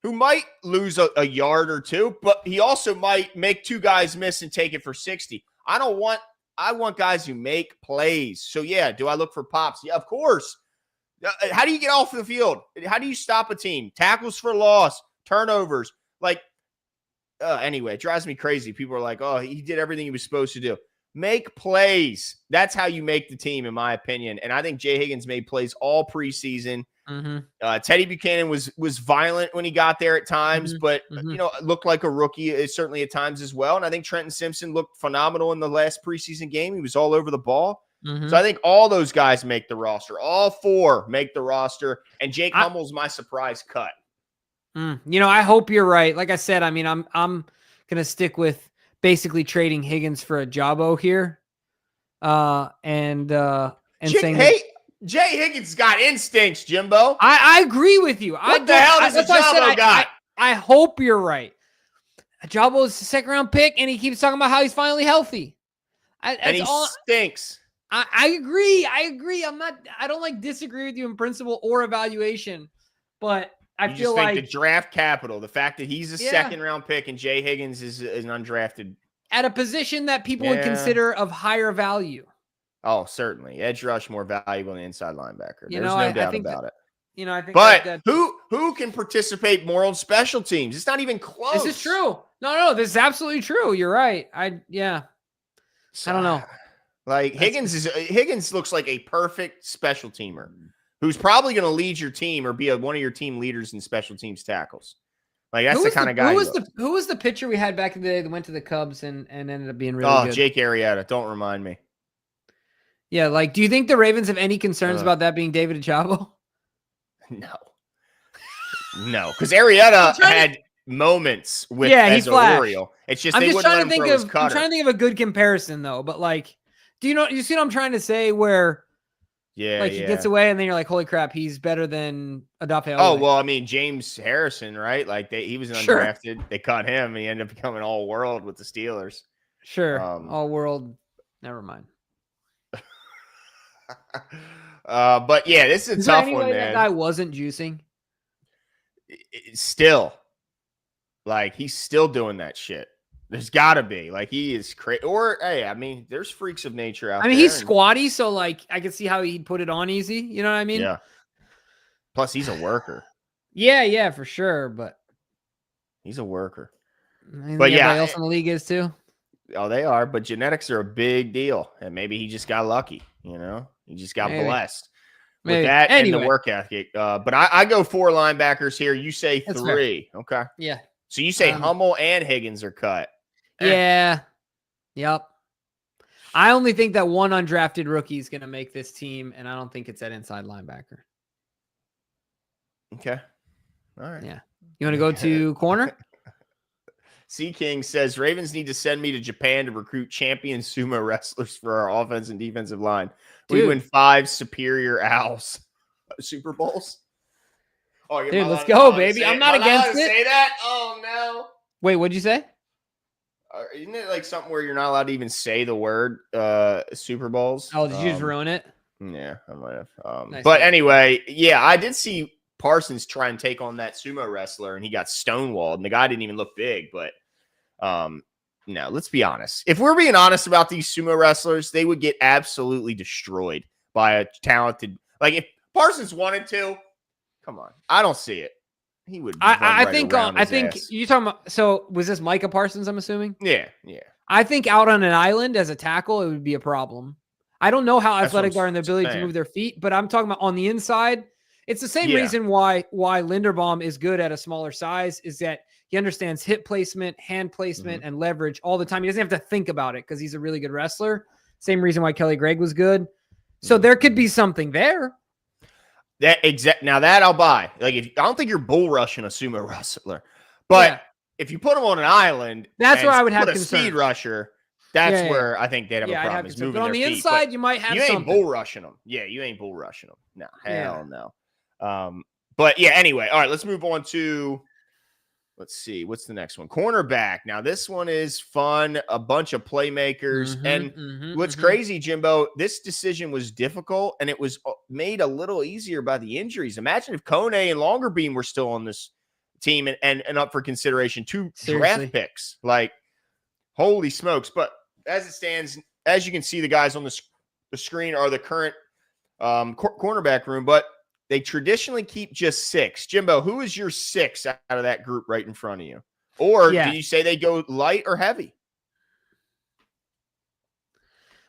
who might lose a yard or 2, but he also might make 2 guys miss and take it for 60. I want guys who make plays. So yeah, do I look for pops? Yeah, of course. How do you get off the field? How do you stop a team? Tackles for loss, turnovers. Anyway, it drives me crazy. People are like, oh, he did everything he was supposed to do. Make plays. That's how you make the team, in my opinion. And I think Jay Higgins made plays all preseason. Teddy Buchanan was violent when he got there at times, but looked like a rookie certainly at times as well. And I think Trenton Simpson looked phenomenal in the last preseason game. He was all over the ball. So I think all those guys make the roster. All 4 make the roster. And Jake Hummel's my surprise cut. I hope you're right. Like I said, I mean, I'm gonna stick with basically trading Higgins for a Jabo here. And saying Jay Higgins got instincts, Jimbo. I agree with you. What the hell does Jabo got? I hope you're right. Jabo is a 2nd round pick, and he keeps talking about how he's finally healthy. And he stinks. I agree. I don't disagree with you in principle or evaluation, but I feel like the draft capital, the fact that he's a 2nd round pick and Jay Higgins is an undrafted at a position that people would consider of higher value. Oh, certainly. Edge rush more valuable than inside linebacker. There's no doubt about it. I think but who can participate more on special teams? It's not even close. This is true. No, this is absolutely true. You're right. I don't know. Like Higgins looks like a perfect special teamer who's probably going to lead your team or be one of your team leaders in special teams tackles. Like that's the kind of guy. Who was the pitcher we had back in the day that went to the Cubs and ended up being really good? Oh, Jake Arrieta. Don't remind me. Yeah, do you think the Ravens have any concerns about that being David Ojabo? No, because Arrieta had moments with as an Oriole. It's just I'm trying to think of a good comparison though. But do you see what I'm trying to say? Where he gets away and then you're like, holy crap, he's better than Odafe. Oh well, I mean James Harrison, right? He was an undrafted. They cut him, and he ended up becoming all world with the Steelers. Sure, all world. Never mind. But yeah, this is a tough one, man. That guy wasn't juicing. Still, he's still doing that shit. There's got to be he is crazy. Or hey, I mean, there's freaks of nature out there. I mean, he's squatty, so I can see how he'd put it on easy. You know what I mean? Yeah. Plus, he's a worker. Yeah, for sure. But he's a worker. But everybody else in the league is too. Oh, they are. But genetics are a big deal, and maybe he just got lucky. He just got blessed with that and the work ethic. But I go 4 linebackers here. You say 3. Okay. Yeah. So you say Hummel and Higgins are cut. Yeah. Yep. I only think that one undrafted rookie is going to make this team, and I don't think it's that inside linebacker. Okay. All right. Yeah. You want to go to corner? C King says Ravens need to send me to Japan to recruit champion sumo wrestlers for our offense and defensive line. We win 5 superior owls. Super Bowls. Oh, dude, let's go, baby. I'm not against it. Say that? Oh no. Wait, what'd you say? Isn't it something where you're not allowed to even say the word Super Bowls? Oh, did you just ruin it? Yeah, I might have. Nice but anyway, yeah, I did see Parsons try and take on that sumo wrestler, and he got stonewalled. And the guy didn't even look big, but no, let's be honest. If we're being honest about these sumo wrestlers, they would get absolutely destroyed by a talented. If Parsons wanted to, come on, I don't see it. He would. I think you're talking about. So was this Micah Parsons? I'm assuming. Yeah. I think out on an island as a tackle, it would be a problem. I don't know how athletic they are and the ability to move their feet, but I'm talking about on the inside. It's the same reason why Linderbaum is good at a smaller size is that he understands hip placement, hand placement, and leverage all the time. He doesn't have to think about it because he's a really good wrestler. Same reason why Kelly Gregg was good. So there could be something there. Now that I'll buy. I don't think you're bull rushing a sumo wrestler, but if you put him on an island, that's where I would have a speed rusher. That's where I think they'd have a problem. Is moving but on their the feet. inside, But you might have. You ain't something. bull rushing them. Yeah, you ain't bull rushing them. No, hell no. But yeah, anyway, all right, let's move on to. Let's see. What's the next one? Cornerback. Now, this one is fun. A bunch of playmakers. What's crazy, Jimbo, this decision was difficult, and it was made a little easier by the injuries. Imagine if Kone and Longerbeam were still on this team and up for consideration. 2 draft picks. Holy smokes. But as it stands, as you can see, the guys on the screen are the current cornerback room, but they traditionally keep just 6. Jimbo, who is your 6 out of that group right in front of you? Or do you say they go light or heavy?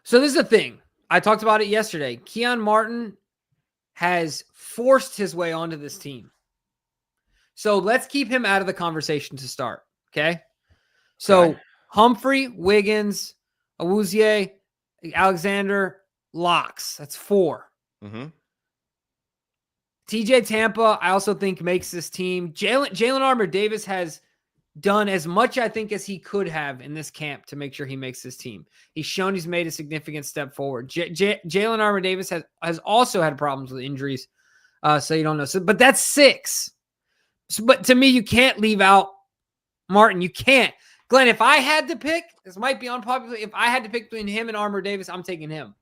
So this is the thing. I talked about it yesterday. Keon Martin has forced his way onto this team. So let's keep him out of the conversation to start. Okay. So Humphrey, Wiggins, Awuzie, Alexander, locks. That's 4. Mm-hmm. TJ Tampa, I also think makes this team. Jalen Armour-Davis has done as much, I think, as he could have in this camp to make sure he makes this team. He's shown he's made a significant step forward. Jalen Armour-Davis has also had problems with injuries, so you don't know. So, but that's 6. So, but to me, you can't leave out Martin. You can't. Glenn, if I had to pick, this might be unpopular. If I had to pick between him and Armour-Davis, I'm taking him.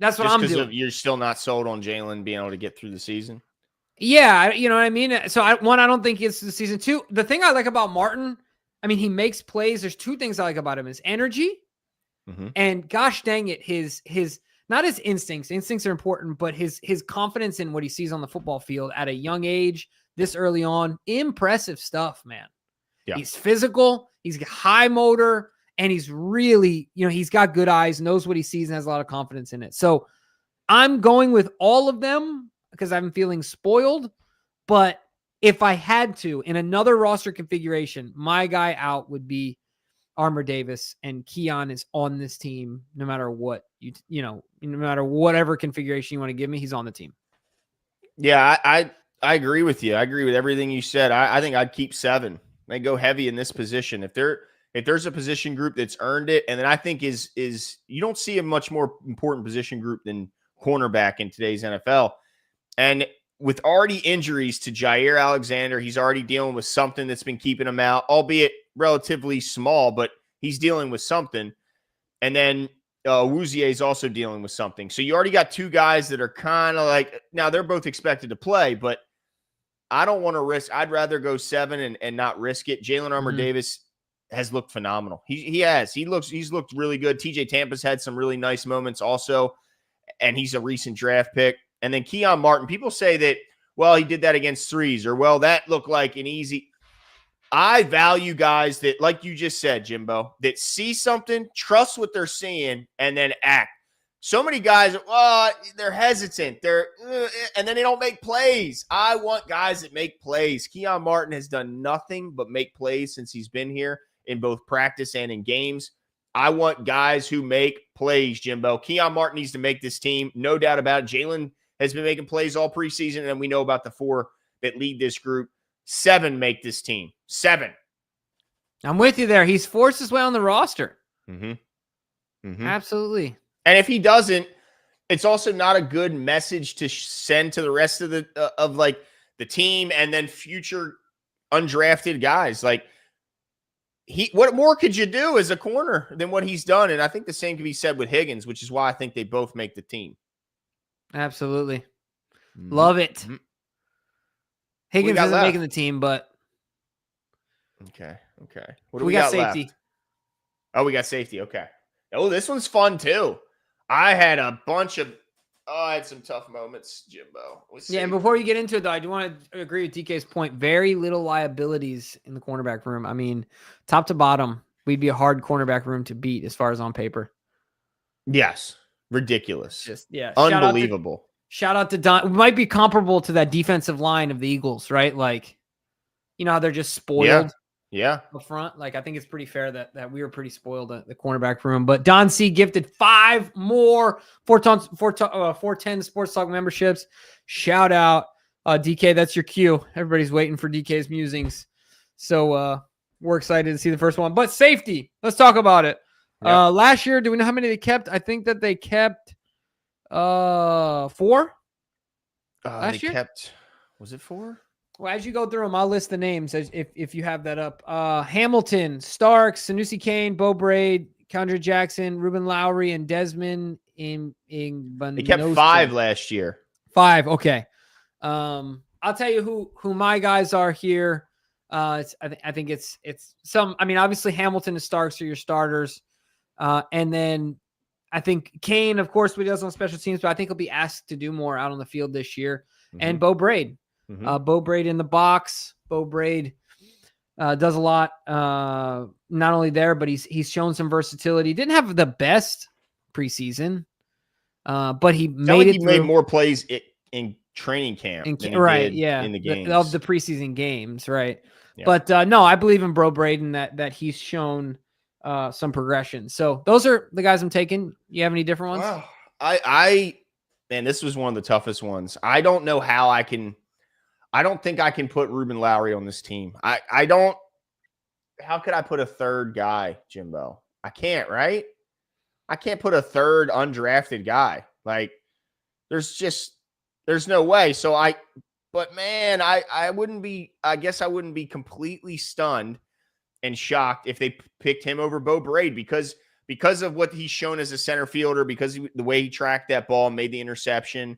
That's what I'm doing. You're still not sold on Jalen being able to get through the season? Yeah, you know what I mean? So, I don't think it's the season. 2, the thing I like about Martin, I mean, he makes plays. There's 2 things I like about him: his energy, and gosh dang it, his not his instincts. Instincts are important, but his confidence in what he sees on the football field at a young age, this early on. Impressive stuff, man. Yeah. He's physical, he's high motor, and he's really, he's got good eyes, knows what he sees, and has a lot of confidence in it. So I'm going with all of them because I'm feeling spoiled. But if I had to, in another roster configuration, my guy out would be Armour-Davis, and Keon is on this team no matter what, no matter whatever configuration you want to give me, he's on the team. Yeah, I agree with you. I agree with everything you said. I think I'd keep 7. They go heavy in this position. If there's a position group that's earned it, and then I think is you don't see a much more important position group than cornerback in today's NFL. And with already injuries to Jair Alexander, he's already dealing with something that's been keeping him out, albeit relatively small, but he's dealing with something. And then Awuzie is also dealing with something. So you already got 2 guys that are kind of like, now they're both expected to play, but I don't want to risk. I'd rather go 7 and not risk it. Jalen Armour-Davis has looked phenomenal. He's looked really good. TJ Tampa's had some really nice moments also, and he's a recent draft pick. And then Keon Martin, people say that, well, he did that against 3s, or, well, that looked like an easy. I value guys that, like you just said, Jimbo, that see something, trust what they're seeing, and then act. So many guys, they're hesitant. And then they don't make plays. I want guys that make plays. Keon Martin has done nothing but make plays since he's been here in both practice and in games. I want guys who make plays, Jimbo. Keon Martin needs to make this team. No doubt about it. Jalen has been making plays all preseason, and we know about the 4 that lead this group. 7 make this team. 7. I'm with you there. He's forced his way on the roster. Absolutely. And if he doesn't, it's also not a good message to send to the rest of the team and then future undrafted guys. Like, what more could you do as a corner than what he's done? And I think the same can be said with Higgins, which is why I think they both make the team. Absolutely. Love it. Higgins isn't making the team, but okay. What do we got safety left? Oh, we got safety. Okay. Oh, this one's fun too. I had some tough moments, Jimbo. Yeah, and before you get into it, though, I do want to agree with DK's point. Very little liabilities in the cornerback room. I mean, top to bottom, we'd be a hard cornerback room to beat as far as on paper. Yes. Ridiculous. Unbelievable. Shout out to Don. We might be comparable to that defensive line of the Eagles, right? Like, how they're just spoiled. Yeah. Up front. Like, I think it's pretty fair that we were pretty spoiled at the cornerback room. But Don C gifted 5 more 410 Sports Talk memberships. Shout out. DK, that's your cue. Everybody's waiting for DK's musings. So we're excited to see the first one. But safety, let's talk about it. Yep. Last year, do we know how many they kept? I think that they kept 4. Last year? Was it 4? Well, as you go through them, I'll list the names if you have that up. Hamilton, Starks, Sanusi Kane, Bo Braid, Condra Jackson, Ruben Lowry, and Desmond in They kept 5 last year. 5, okay. I'll tell you who my guys are here. I think it's some. I mean, obviously Hamilton and Starks are your starters, and then I think Kane, of course, what he does on special teams, but I think he'll be asked to do more out on the field this year. And Bo Braid. Bo Braid in the box. Bo Braid Does a lot. Not only there, but he's shown some versatility. Didn't have the best preseason, but he Sound made like it he through. made more plays in training camp than he Right, did yeah, in the of games. the preseason games, right? Yeah. But no, I believe in Bro Braden that he's shown some progression. So those are the guys I'm taking. You have any different ones? Wow. Man, this was one of the toughest ones. I don't know how I don't think I can put Ruben Lowry on this team. I don't. How could I put a third guy, Jimbo? I can't, right? I can't put a third undrafted guy. Like, there's no way. But man, I wouldn't be, I guess I wouldn't be completely stunned and shocked if they picked him over Bo Braid because of what he's shown as a center fielder, because the way he tracked that ball and made the interception.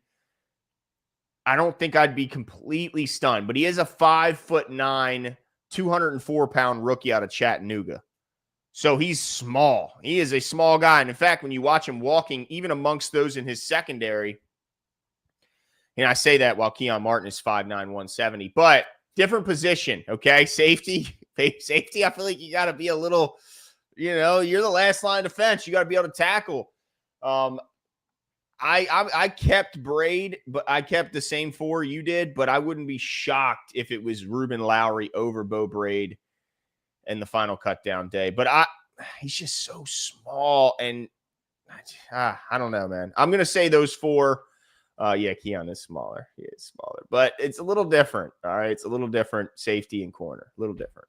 I don't think I'd be completely stunned, but he is a 5'9", 204-pound rookie out of Chattanooga. So he's small. He is a small guy. And in fact, when you watch him walking, even amongst those in his secondary, and I say that while Keon Martin is 5'9", 170, but different position, okay? Safety, I feel like you got to be a little, you're the last line of defense. You got to be able to tackle. I kept Braid, but I kept the same four you did, but I wouldn't be shocked if it was Ruben Lowry over Bo Braid in the final cutdown day. But he's just so small, and I don't know, man. I'm going to say those four. Yeah, Keon is smaller. He is smaller, but it's a little different. All right. It's a little different. Safety and corner, a little different.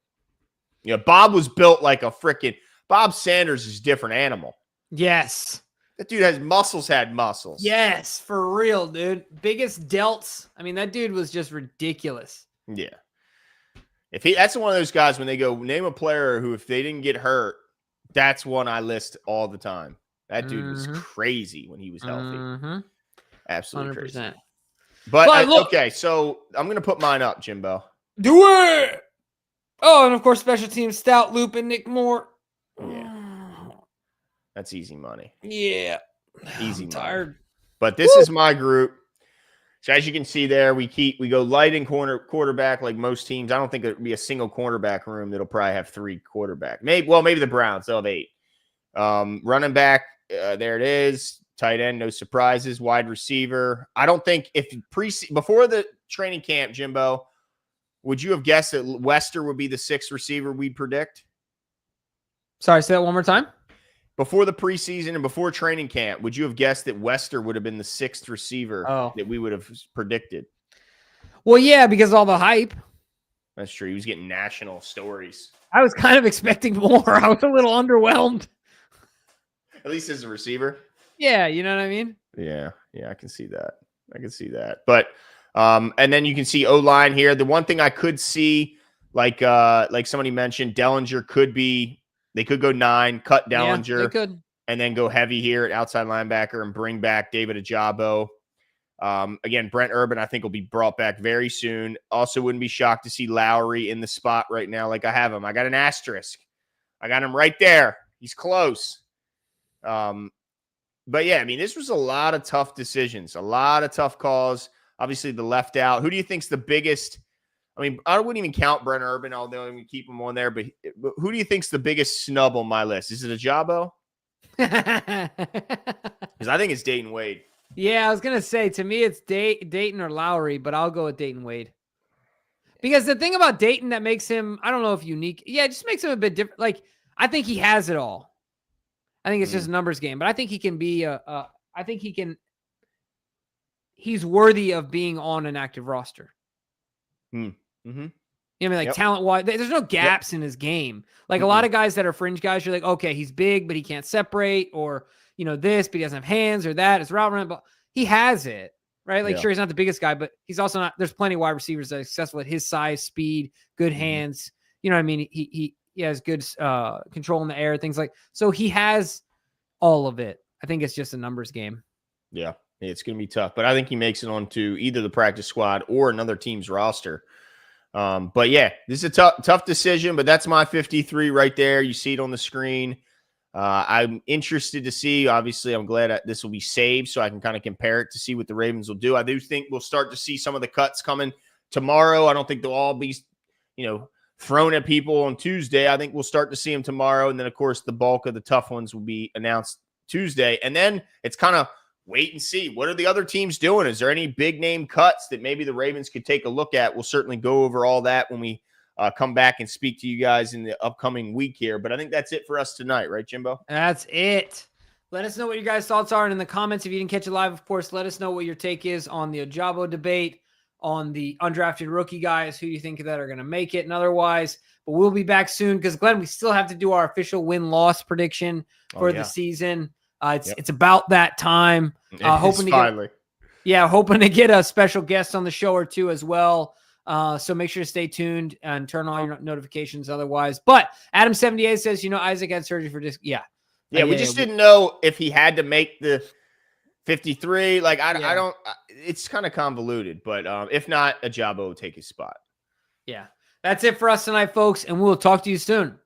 Bob was built like a freaking Bob Sanders is a different animal. Yes. That dude had muscles. Yes, for real, dude. Biggest delts. I mean, that dude was just ridiculous. Yeah. That's one of those guys when they go name a player who, if they didn't get hurt, that's one I list all the time. That dude was crazy when he was healthy. Absolutely 100%. Crazy. But look, okay, so I'm going to put mine up, Jimbo. Do it. Oh, and of course, special teams, Stout, Loop, and Nick Moore. Yeah. That's easy money. Yeah. Easy I'm tired. Money. But this is my group. So as you can see there, we go light in quarterback like most teams. I don't think there'd be a single cornerback room that'll probably have 3 quarterback. Maybe the Browns, they'll have 8. Running back, there it is. Tight end, no surprises. Wide receiver. I don't think before the training camp, Jimbo, would you have guessed that Wester would be the 6th receiver we'd predict? Sorry, say that one more time. Before the preseason and before training camp, would you have guessed that Wester would have been the 6th receiver that we would have predicted? Well, yeah, because of all the hype. That's true. He was getting national stories. I was kind of expecting more. I was a little underwhelmed. At least as a receiver. Yeah, you know what I mean? Yeah, I can see that. But and then you can see O-line here. The one thing I could see, like somebody mentioned, Dellinger they could go 9, cut Dellinger. Yeah, they could. And then go heavy here at outside linebacker and bring back David Ajabo. Again, Brent Urban, I think, will be brought back very soon. Also, wouldn't be shocked to see Lowry in the spot right now like I have him. I got an asterisk. I got him right there. He's close. But, yeah, I mean, this was a lot of tough decisions, a lot of tough calls. Obviously, the left out. Who do you think's the biggest – I mean, I wouldn't even count Brent Urban, although I'm going to keep him on there. But who do you think's the biggest snub on my list? Is it Ajabo? Because I think it's Dayton Wade. Yeah, I was going to say, to me, it's Dayton or Lowry, but I'll go with Dayton Wade. Because the thing about Dayton that makes him, I don't know if unique. Yeah, it just makes him a bit different. Like, I think he has it all. I think it's just a numbers game. But I think he can be he's worthy of being on an active roster. Mm-hmm. You know, like talent-wise, there's no gaps in his game. Like a lot of guys that are fringe guys, you're like, okay, he's big, but he can't separate, or this, but he doesn't have hands, or that. It's route running, but he has it, right? Like, sure, he's not the biggest guy, but he's also not. There's plenty of wide receivers that are successful at his size, speed, good hands. You know what I mean? He has good control in the air, things like. So he has all of it. I think it's just a numbers game. Yeah, it's going to be tough, but I think he makes it onto either the practice squad or another team's roster. But yeah, this is a tough decision, but that's my 53 right there. You see it on the screen. I'm interested to see, obviously I'm glad that this will be saved so I can kind of compare it to see what the Ravens will do. I do think we'll start to see some of the cuts coming tomorrow. I don't think they'll all be, thrown at people on Tuesday. I think we'll start to see them tomorrow. And then, of course, the bulk of the tough ones will be announced Tuesday. And then it's kind of wait and see. What are the other teams doing? Is there any big name cuts that maybe the Ravens could take a look at? We'll certainly go over all that when we come back and speak to you guys in the upcoming week here. But I think that's it for us tonight, right, Jimbo? That's it. Let us know what your guys' thoughts are. And in the comments, if you didn't catch it live, of course, let us know what your take is on the Ojabo debate, on the undrafted rookie guys, who you think that are going to make it and otherwise. But we'll be back soon because, Glenn, we still have to do our official win-loss prediction for the season. It's about that time. Hoping to get a special guest on the show or two as well. So make sure to stay tuned and turn on your notifications otherwise. But Adam78 says, Isaac had surgery for disc. Yeah. We just didn't know if he had to make the 53. Like, I don't, it's kind of convoluted, but if not, Ojabo will take his spot. Yeah. That's it for us tonight, folks. And we'll talk to you soon.